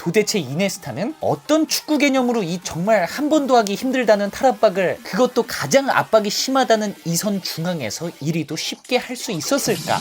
도대체 이네스타는 어떤 축구 개념으로 이 정말 한 번도 하기 힘들다는 탈압박을, 그것도 가장 압박이 심하다는 이 선 중앙에서 1위도 쉽게 할 수 있었을까?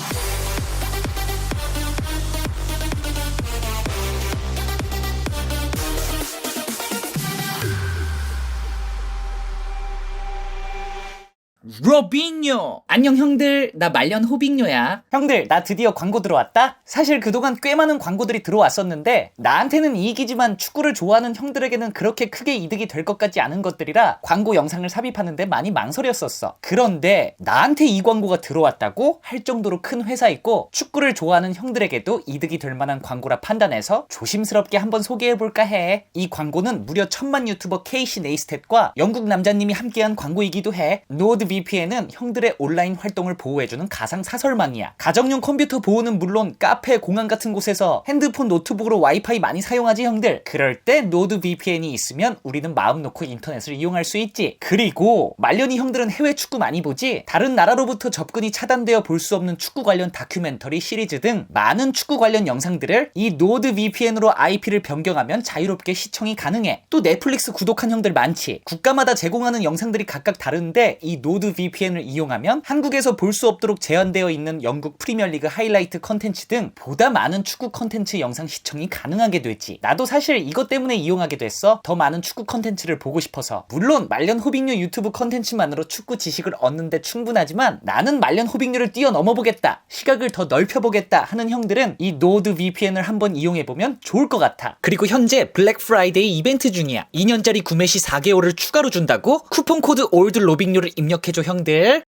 로빈요! 안녕 형들, 나 말년 호빙요야. 형들, 나 드디어 광고 들어왔다? 사실 그동안 꽤 많은 광고들이 들어왔었는데 나한테는 이익이지만 축구를 좋아하는 형들에게는 그렇게 크게 이득이 될 것 같지 않은 것들이라 광고 영상을 삽입하는데 많이 망설였었어. 그런데 나한테 이 광고가 들어왔다고 할 정도로 큰 회사이고 축구를 좋아하는 형들에게도 이득이 될 만한 광고라 판단해서 조심스럽게 한번 소개해볼까 해. 이 광고는 무려 1000만 유튜버 케이시 네이스텟과 영국 남자님이 함께한 광고이기도 해. NordVPN은 형들의 온라인 활동을 보호해주는 가상 사설망이야. 가정용 컴퓨터 보호는 물론 카페, 공항 같은 곳에서 핸드폰, 노트북으로 와이파이 많이 사용하지 형들. 그럴 때 NordVPN이 있으면 우리는 마음 놓고 인터넷을 이용할 수 있지. 그리고 말년이 형들은 해외 축구 많이 보지? 다른 나라로부터 접근이 차단되어 볼 수 없는 축구 관련 다큐멘터리, 시리즈 등 많은 축구 관련 영상들을 이 NordVPN으로 IP를 변경하면 자유롭게 시청이 가능해. 또 넷플릭스 구독한 형들 많지? 국가마다 제공하는 영상들이 각각 다른데 이 NordVPN을 이용하면 한국에서 볼 수 없도록 제한되어 있는 영국 프리미어리그 하이라이트 컨텐츠 등 보다 많은 축구 컨텐츠 영상 시청이 가능하게 되지. 나도 사실 이것 때문에 이용하게 됐어. 더 많은 축구 컨텐츠를 보고 싶어서. 물론 말년 호빙류 유튜브 컨텐츠만으로 축구 지식을 얻는데 충분하지만 나는 말년 호빙류를 뛰어넘어 보겠다, 시각을 더 넓혀보겠다 하는 형들은 이 NordVPN을 한번 이용해보면 좋을 것 같아. 그리고 현재 블랙 프라이데이 이벤트 중이야. 2년짜리 구매 시 4개월을 추가로 준다고? 쿠폰 코드 올드로빙류를 입력해줘 형들.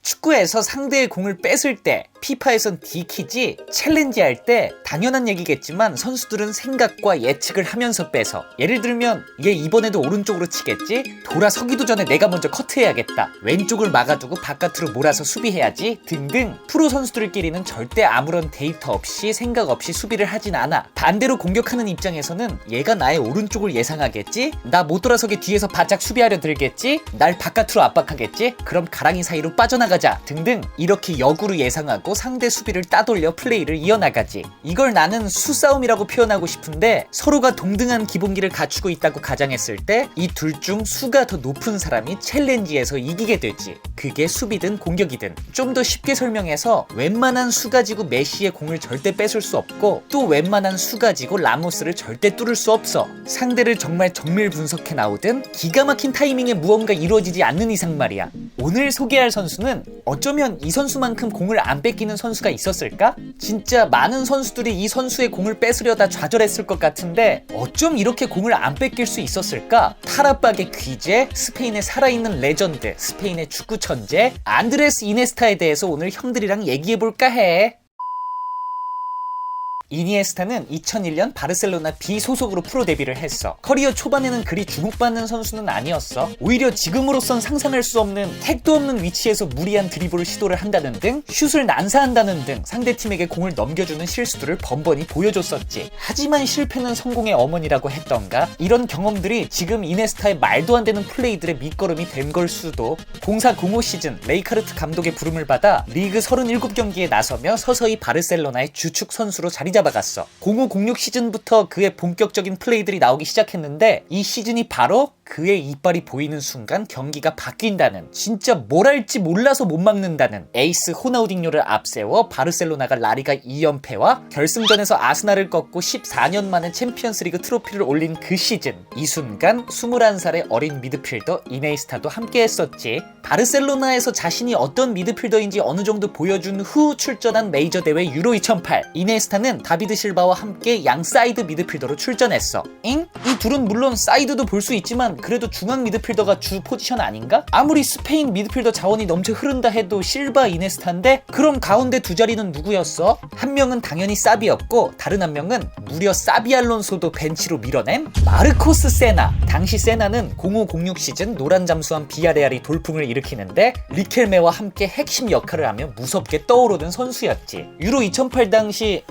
축구에서 상대의 공을 뺏을 때, 피파에선 디키지, 챌린지 할 때 당연한 얘기겠지만 선수들은 생각과 예측을 하면서 빼서, 예를 들면 얘 이번에도 오른쪽으로 치겠지? 돌아서기도 전에 내가 먼저 커트해야겠다, 왼쪽을 막아두고 바깥으로 몰아서 수비해야지 등등. 프로 선수들끼리는 절대 아무런 데이터 없이 생각 없이 수비를 하진 않아. 반대로 공격하는 입장에서는 얘가 나의 오른쪽을 예상하겠지? 나 못 돌아서게 뒤에서 바짝 수비하려 들겠지? 날 바깥으로 압박하겠지? 그럼 가랑이 사이로 빠져나가자 등등. 이렇게 역으로 예상하고 상대 수비를 따돌려 플레이를 이어나가지. 이걸 나는 수싸움이라고 표현하고 싶은데, 서로가 동등한 기본기를 갖추고 있다고 가정했을 때 이 둘 중 수가 더 높은 사람이 챌린지에서 이기게 되지. 그게 수비든 공격이든. 좀 더 쉽게 설명해서 웬만한 수 가지고 메시의 공을 절대 뺏을 수 없고, 또 웬만한 수 가지고 라모스를 절대 뚫을 수 없어. 상대를 정말 정밀 분석해 나오든 기가 막힌 타이밍에 무언가 이루어지지 않는 이상 말이야. 오늘 소개할 선수는 어쩌면 이 선수만큼 공을 안 뺏기는 선수가 있었을까? 진짜 많은 선수들이 이 선수의 공을 뺏으려다 좌절했을 것 같은데 어쩜 이렇게 공을 안 뺏길 수 있었을까? 탈압박의 귀재, 스페인의 살아있는 레전드, 스페인의 축구 천재 안드레스 이네스타에 대해서 오늘 형들이랑 얘기해볼까 해. 이니에스타는 2001년 바르셀로나 B 소속으로 프로 데뷔를 했어. 커리어 초반에는 그리 주목받는 선수는 아니었어. 오히려 지금으로선 상상할 수 없는, 택도 없는 위치에서 무리한 드리블을 시도를 한다는 등, 슛을 난사한다는 등 상대팀에게 공을 넘겨주는 실수들을 번번이 보여줬었지. 하지만 실패는 성공의 어머니라고 했던가? 이런 경험들이 지금 이네스타의 말도 안 되는 플레이들의 밑거름이 된 걸 수도. 04-05 시즌 레이카르트 감독의 부름을 받아 리그 37경기에 나서며 서서히 바르셀로나의 주축 선수로 자리 잡아갔어. 05-06 시즌부터 그의 본격적인 플레이들이 나오기 시작했는데, 이 시즌이 바로 그의 이빨이 보이는 순간 경기가 바뀐다는, 진짜 뭘 할지 몰라서 못 막는다는, 에이스 호나우딩요를 앞세워 바르셀로나가 라리가 2연패와 결승전에서 아스날을 꺾고 14년 만에 챔피언스리그 트로피를 올린 그 시즌. 이 순간 21살의 어린 미드필더 이네이스타도 함께했었지. 바르셀로나에서 자신이 어떤 미드필더인지 어느 정도 보여준 후 출전한 메이저 대회 유로 2008. 이네이스타는 다비드 실바와 함께 양 사이드 미드필더로 출전했어. 잉? 이 둘은 물론 사이드도 볼 수 있지만 그래도 중앙 미드필더가 주 포지션 아닌가? 아무리 스페인 미드필더 자원이 넘쳐 흐른다 해도 실바, 이네스타인데 그럼 가운데 두 자리는 누구였어? 한 명은 당연히 사비였고, 다른 한 명은 무려 사비 알론소도 벤치로 밀어낸 마르코스 세나. 당시 세나는 05-06 시즌 노란 잠수함 비아레알이 돌풍을 일으키는데 리켈메와 함께 핵심 역할을 하며 무섭게 떠오르는 선수였지. 유로 2008 당시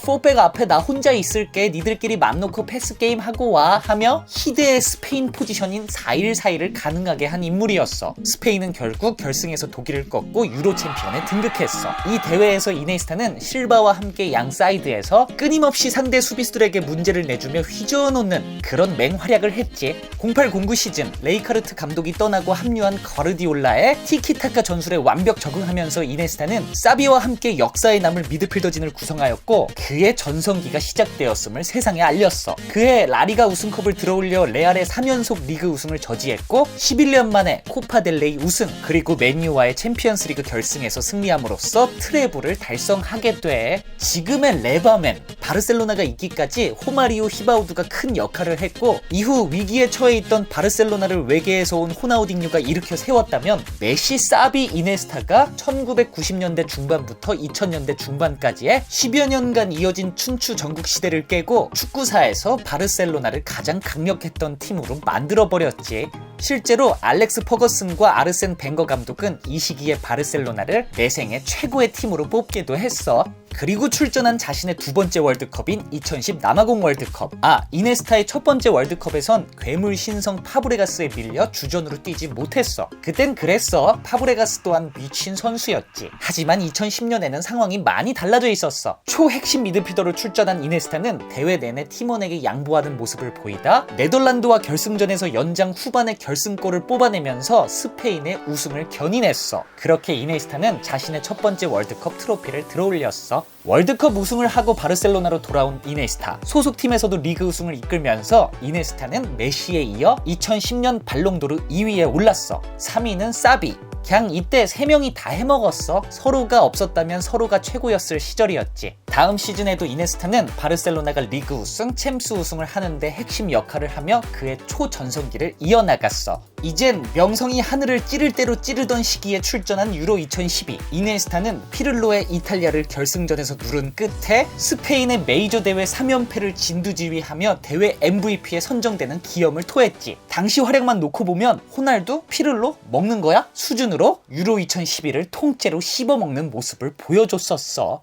4백 앞에 나 혼자 있을게, 니들끼리 맘 놓고 패스 게임 하고 와 하며 희대의 스페인 포지션인 4-1-4-1을 가능하게 한 인물이었어. 스페인은 결국 결승에서 독일을 꺾고 유로 챔피언에 등극했어. 이 대회에서 이네스타는 실바와 함께 양 사이드에서 끊임없이 상대 수비수들에게 문제를 내주며 휘저어놓는 그런 맹활약을 했지. 08-09 시즌 레이카르트 감독이 떠나고 합류한 거르디올라의 티키타카 전술에 완벽 적응하면서 이네스타는 사비와 함께 역사에 남을 미드필더진을 구성하였고 그의 전성기가 시작되었음을 세상에 알렸어. 그해 라리가 우승컵을 들어올려 레알의 3연속 리그 우승을 저지했고 11년 만에 코파델레이 우승, 그리고 맨유와의 챔피언스리그 결승에서 승리함으로써 트래블을 달성하게 돼. 지금의 레바맨, 바르셀로나가 있기까지 호마리오 히바우드가 큰 역할을 했고 이후 위기에 처해 있던 바르셀로나를 외계에서 온 호나우딩요가 일으켜 세웠다면 메시, 사비, 이네스타가 1990년대 중반부터 2000년대 중반까지의 10여 년간 이어진 춘추 전국 시대를 깨고 축구사에서 바르셀로나를 가장 강력했던 팀으로 만들어버렸지. 실제로 알렉스 퍼거슨과 아르센 벵거 감독은 이 시기에 바르셀로나를 내 생애 최고의 팀으로 뽑기도 했어. 그리고 출전한 자신의 두 번째 월드컵인 2010 남아공 월드컵. 이네스타의 첫 번째 월드컵에선 괴물 신성 파브레가스에 밀려 주전으로 뛰지 못했어. 그땐 그랬어. 파브레가스 또한 미친 선수였지. 하지만 2010년에는 상황이 많이 달라져 있었어. 초핵심 미드필더로 출전한 이네스타는 대회 내내 팀원에게 양보하는 모습을 보이다 네덜란드와 결승전에서 연장 후반에 결승골을 뽑아내면서 스페인의 우승을 견인했어. 그렇게 이네스타는 자신의 첫 번째 월드컵 트로피를 들어올렸어. 월드컵 우승을 하고 바르셀로나로 돌아온 이네스타, 소속팀에서도 리그 우승을 이끌면서 이네스타는 메시에 이어 2010년 발롱도르 2위에 올랐어. 3위는 사비. 그냥 이때 3명이 다 해먹었어. 서로가 없었다면 서로가 최고였을 시절이었지. 다음 시즌에도 이네스타는 바르셀로나가 리그 우승, 챔스 우승을 하는데 핵심 역할을 하며 그의 초전성기를 이어나갔어. 이젠 명성이 하늘을 찌를 대로 찌르던 시기에 출전한 유로 2012. 이네스타는 피를로의 이탈리아를 결승전에서 누른 끝에 스페인의 메이저 대회 3연패를 진두지휘하며 대회 MVP에 선정되는 기염을 토했지. 당시 활약만 놓고 보면 호날두, 피를로 먹는 거야? 수준으로 유로 2012를 통째로 씹어먹는 모습을 보여줬었어.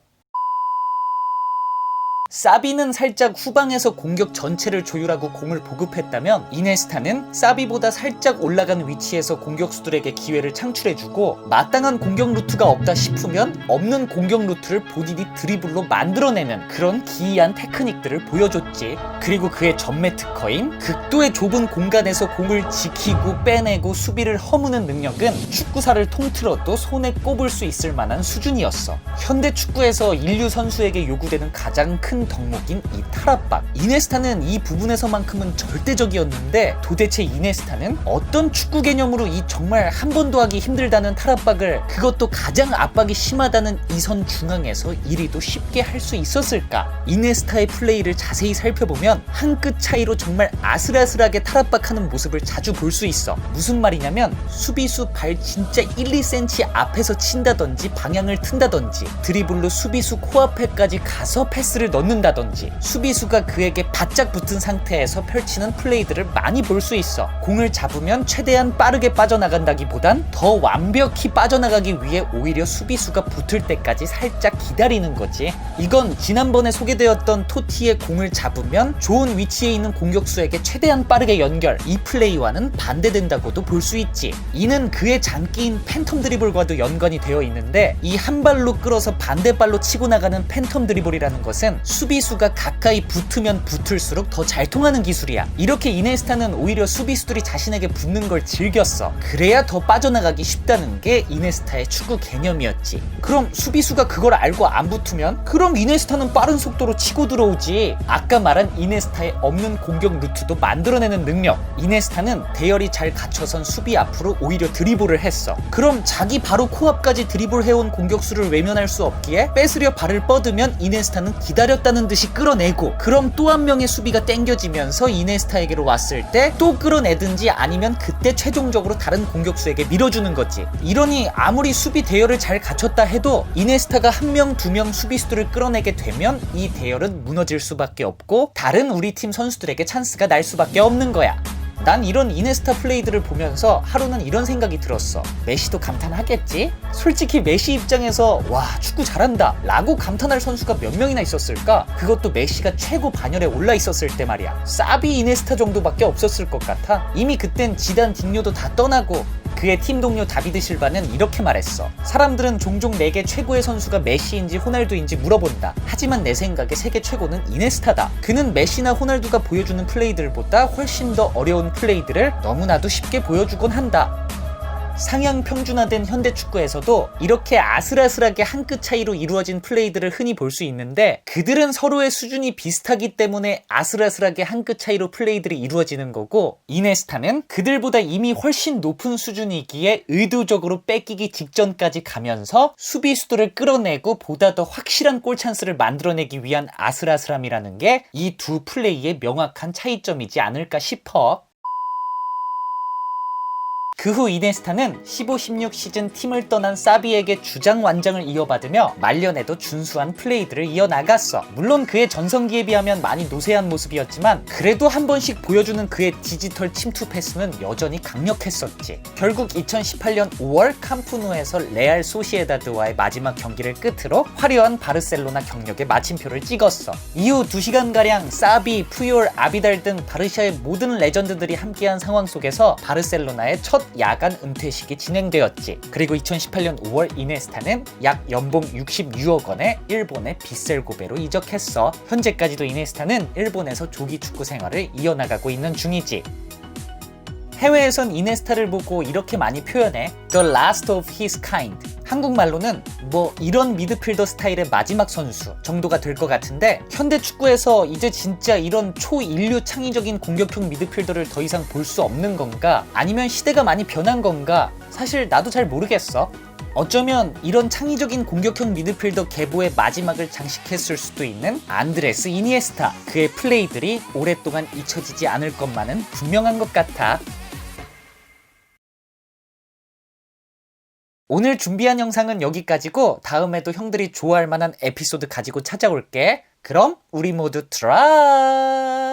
사비는 살짝 후방에서 공격 전체를 조율하고 공을 보급했다면 이네스타는 사비보다 살짝 올라간 위치에서 공격수들에게 기회를 창출해주고 마땅한 공격 루트가 없다 싶으면 없는 공격 루트를 본인이 드리블로 만들어내는 그런 기이한 테크닉들을 보여줬지. 그리고 그의 전매 특허인 극도의 좁은 공간에서 공을 지키고 빼내고 수비를 허무는 능력은 축구사를 통틀어도 손에 꼽을 수 있을 만한 수준이었어. 현대 축구에서 인류 선수에게 요구되는 가장 큰 덕목인 이 탈압박. 이네스타는 이 부분에서만큼은 절대적이었는데 도대체 이네스타는 어떤 축구 개념으로 이 정말 한 번도 하기 힘들다는 탈압박을, 그것도 가장 압박이 심하다는 이 선 중앙에서 이리도 쉽게 할 수 있었을까? 이네스타의 플레이를 자세히 살펴보면 한 끗 차이로 정말 아슬아슬하게 탈압박하는 모습을 자주 볼 수 있어. 무슨 말이냐면 수비수 발 진짜 1-2cm 앞에서 친다든지 방향을 튼다든지 드리블로 수비수 코앞에까지 가서 패스를 넣는다든지 수비수가 그에게 바짝 붙은 상태에서 펼치는 플레이들을 많이 볼 수 있어. 공을 잡으면 최대한 빠르게 빠져나간다기보단 더 완벽히 빠져나가기 위해 오히려 수비수가 붙을 때까지 살짝 기다리는 거지. 이건 지난번에 소개되었던 토티의 공을 잡으면 좋은 위치에 있는 공격수에게 최대한 빠르게 연결, 이 플레이와는 반대된다고도 볼 수 있지. 이는 그의 장기인 팬텀 드리블과도 연관이 되어 있는데 이 한 발로 끌어서 반대발로 치고 나가는 팬텀 드리블이라는 것은 수비수가 가까이 붙으면 붙을수록 더 잘 통하는 기술이야. 이렇게 이네스타는 오히려 수비수들이 자신에게 붙는 걸 즐겼어. 그래야 더 빠져나가기 쉽다는 게 이네스타의 축구 개념이었지. 그럼 수비수가 그걸 알고 안 붙으면? 그럼 이네스타는 빠른 속도로 치고 들어오지. 아까 말한 이네스타의 없는 공격 루트도 만들어내는 능력. 이네스타는 대열이 잘 갖춰선 수비 앞으로 오히려 드리블을 했어. 그럼 자기 바로 코앞까지 드리블해온 공격수를 외면할 수 없기에 뺏으려 발을 뻗으면 이네스타는 기다렸다는 듯이 끌어내고, 그럼 또 한 명의 수비가 땡겨지면서 이네스타에게로 왔을 때 또 끌어내든지 아니면 그때 최종적으로 다른 공격수에게 밀어주는 거지. 이러니 아무리 수비 대열을 잘 갖췄다 해도 이네스타가 한 명, 두 명 수비수들을 끌어내게 되면 이 대열은 무너질 수밖에 없고 다른 우리 팀 선수들에게 찬스가 날 수밖에 없는 거야. 난 이런 이네스타 플레이들을 보면서 하루는 이런 생각이 들었어. 메시도 감탄하겠지? 솔직히 메시 입장에서 와 축구 잘한다 라고 감탄할 선수가 몇 명이나 있었을까? 그것도 메시가 최고 반열에 올라 있었을 때 말이야. 사비 이네스타 정도밖에 없었을 것 같아. 이미 그땐 지단 딩요도 다 떠나고 그의 팀 동료 다비드 실바는 이렇게 말했어. 사람들은 종종 내게 최고의 선수가 메시인지 호날두인지 물어본다. 하지만 내 생각에 세계 최고는 이네스타다. 그는 메시나 호날두가 보여주는 플레이들보다 훨씬 더 어려운 플레이들을 너무나도 쉽게 보여주곤 한다. 상향 평준화된 현대 축구에서도 이렇게 아슬아슬하게 한 끗 차이로 이루어진 플레이들을 흔히 볼 수 있는데 그들은 서로의 수준이 비슷하기 때문에 아슬아슬하게 한 끗 차이로 플레이들이 이루어지는 거고 이네스타는 그들보다 이미 훨씬 높은 수준이기에 의도적으로 뺏기기 직전까지 가면서 수비수들을 끌어내고 보다 더 확실한 골 찬스를 만들어내기 위한 아슬아슬함이라는 게 이 두 플레이의 명확한 차이점이지 않을까 싶어. 그 후 이네스타는 15-16 시즌 팀을 떠난 사비에게 주장 완장을 이어받으며 말년에도 준수한 플레이들을 이어나갔어. 물론 그의 전성기에 비하면 많이 노쇠한 모습이었지만 그래도 한 번씩 보여주는 그의 디지털 침투 패스는 여전히 강력했었지. 결국 2018년 5월 캄프누에서 레알 소시에다드와의 마지막 경기를 끝으로 화려한 바르셀로나 경력에 마침표를 찍었어. 이후 2시간가량 사비, 푸yor, 아비달 등 바르샤의 모든 레전드들이 함께한 상황 속에서 바르셀로나의 첫 야간 은퇴식이 진행되었지. 그리고 2018년 5월 이네스타는 약 연봉 66억 원에 일본의 빗셀고베로 이적했어. 현재까지도 이네스타는 일본에서 조기 축구 생활을 이어나가고 있는 중이지. 해외에선 이네스타를 보고 이렇게 많이 표현해. The last of his kind. 한국말로는 뭐 이런 미드필더 스타일의 마지막 선수 정도가 될 것 같은데 현대 축구에서 이제 진짜 이런 초인류 창의적인 공격형 미드필더를 더 이상 볼 수 없는 건가? 아니면 시대가 많이 변한 건가? 사실 나도 잘 모르겠어. 어쩌면 이런 창의적인 공격형 미드필더 계보의 마지막을 장식했을 수도 있는 안드레스 이니에스타. 그의 플레이들이 오랫동안 잊혀지지 않을 것만은 분명한 것 같아. 오늘 준비한 영상은 여기까지고 다음에도 형들이 좋아할 만한 에피소드 가지고 찾아올게. 그럼 우리 모두 트라이!